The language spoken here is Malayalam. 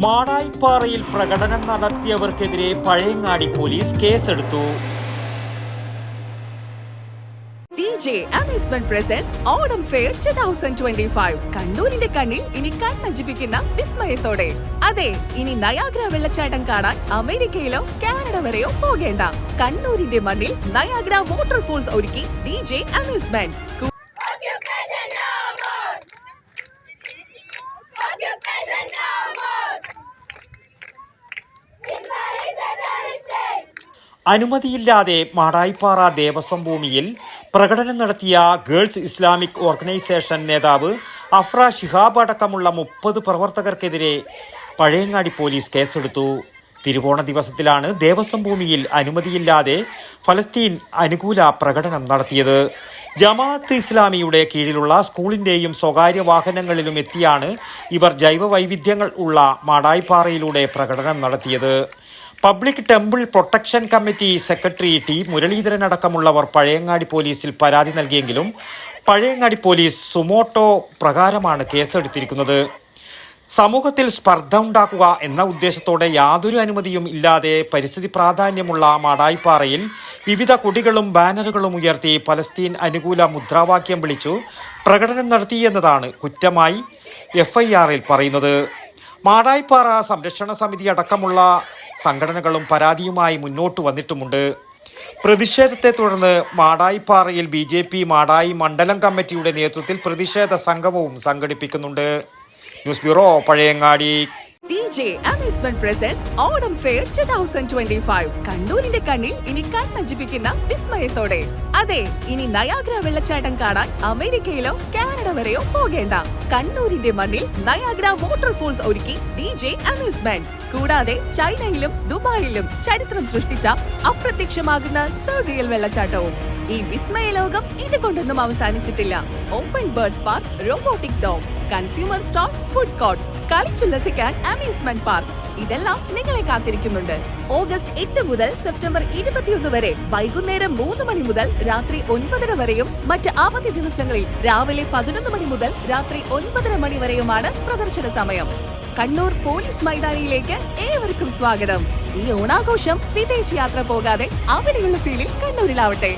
മാടായിപ്പാറയിൽ പ്രകടനം നടത്തിയവർക്കെതിരെ പഴയങ്ങാടി പോലീസ് കേസെടുത്തു. DJ Amusement presents Autumn Fair 2025. കണ്ണൂരിന്റെ കണ്ണിൽ ഇനി കണ്ണഞ്ചിപ്പിക്കുന്ന വിസ്മയത്തോടെ. അതെ, ഇനി നയാഗ്ര വെള്ളച്ചാട്ടം കാണാൻ അമേരിക്കയിലോ കാനഡ വരെയോ പോകേണ്ട. കണ്ണൂരിന്റെ മണ്ണിൽ നയാഗ്ര വാട്ടർഫോൾസ് ഒരുക്കി DJ Amusement. അനുമതിയില്ലാതെ മാടായിപ്പാറ ദേവസ്വം ഭൂമിയിൽ പ്രകടനം നടത്തിയ ഗേൾസ് ഇസ്ലാമിക് ഓർഗനൈസേഷൻ നേതാവ് അഫ്ര ശിഹാബ് അടക്കമുള്ള 30 പ്രവർത്തകർക്കെതിരെ പഴയങ്ങാടി പോലീസ് കേസെടുത്തു. തിരുവോണ ദിവസത്തിലാണ് ദേവസ്വം ഭൂമിയിൽ അനുമതിയില്ലാതെ ഫലസ്തീൻ അനുകൂല പ്രകടനം നടത്തിയത്. ജമാഅത്ത് ഇസ്ലാമിയുടെ കീഴിലുള്ള സ്കൂളിൻ്റെയും സ്വകാര്യ വാഹനങ്ങളിലും എത്തിയാണ് ഇവർ ജൈവ വൈവിധ്യങ്ങൾ ഉള്ള മാടായിപ്പാറയിലൂടെ പ്രകടനം നടത്തിയത്. Public temple protection committee secretary T Muraleedharan അടക്കമുള്ളവർ പഴയങ്ങാടി പോലീസിൽ പരാതി നൽകിയെങ്കിലും പഴയങ്ങാടി പോലീസ് സുമോട്ടോ പ്രകാരമാണ് കേസെടുത്തിരിക്കുന്നത്. സമൂഹത്തിൽ സ്പർദ്ധ ഉണ്ടാക്കുക എന്ന ഉദ്ദേശത്തോടെ യാതൊരു അനുമതിയും ഇല്ലാതെ പരിസ്ഥിതി പ്രാധാന്യമുള്ള മാടായിപ്പാറയിൽ വിവിധ കൊടികളും ബാനറുകളും ഉയർത്തി പലസ്തീൻ അനുകൂല മുദ്രാവാക്യം വിളിച്ചു പ്രകടനം നടത്തിയെന്നതാണ് കുറ്റമായി FIR-ൽ പറയുന്നത്. മാടായിപ്പാറ സംരക്ഷണ സമിതി അടക്കമുള്ള സംഘടനകളും പരാതിയുമായി മുന്നോട്ട് വന്നിട്ടുമുണ്ട്. പ്രതിഷേധത്തെ തുടർന്ന് മാടായിപ്പാറയിൽ BJP മാടായി മണ്ഡലം കമ്മിറ്റിയുടെ നേതൃത്വത്തിൽ പ്രതിഷേധ സംഗമവും സംഘടിപ്പിക്കുന്നുണ്ട്. News bureau, Pazhayangadi. DJ Amusement presents Autumn Fair 2025. കണ്ണൂരിന്റെ കണ്ണിൽ ഇനി കണ്ണഞ്ചിപ്പിക്കുന്ന വിസ്മയത്തോടെ. അതെ, ഇനി നയാഗ്ര വെള്ളച്ചാട്ടം കാണാൻ അമേരിക്കയിലോ കാനഡ വരെയോ പോകേണ്ട. കണ്ണൂരിന്റെ മണ്ണിൽ നയാഗ്ര വാട്ടർഫോൾസ് ഒരുക്കി DJ Amusement. കൂടാതെ ചൈനയിലും ദുബായിലും ചരിത്രം സൃഷ്ടിച്ച അപ്രത്യക്ഷമാകുന്ന സർറിയൽ വെള്ളച്ചാട്ടവും. ഈ വിസ്മയ ലോകം ഇതുകൊണ്ടൊന്നും അവസാനിച്ചിട്ടില്ല. Open birds park, robotic dome, consumer store, food court, കളിച്ചുല്ലസിക്കാൻ അമ്യൂസ്മെന്റ് പാർക്ക്, ഇതെല്ലാം നിങ്ങളെ കാത്തിരിക്കുന്നുണ്ട്. ഓഗസ്റ്റ് 8 മുതൽ സെപ്റ്റംബർ 21 വരെ വൈകുന്നേരം 3 മണി മുതൽ രാത്രി 9:30 വരെയും മറ്റ് അവധി ദിവസങ്ങളിൽ രാവിലെ 11 മണി മുതൽ രാത്രി 9:30 മണി വരെയുമാണ് പ്രദർശന സമയം. കണ്ണൂർ പോലീസ് മൈതാനിയിലേക്ക് ഏവർക്കും സ്വാഗതം. ഈ ഓണാഘോഷം വിദേശ യാത്ര പോകാതെ അവിടെയുള്ള ഫീലിൽ കണ്ണൂരിലാവട്ടെ.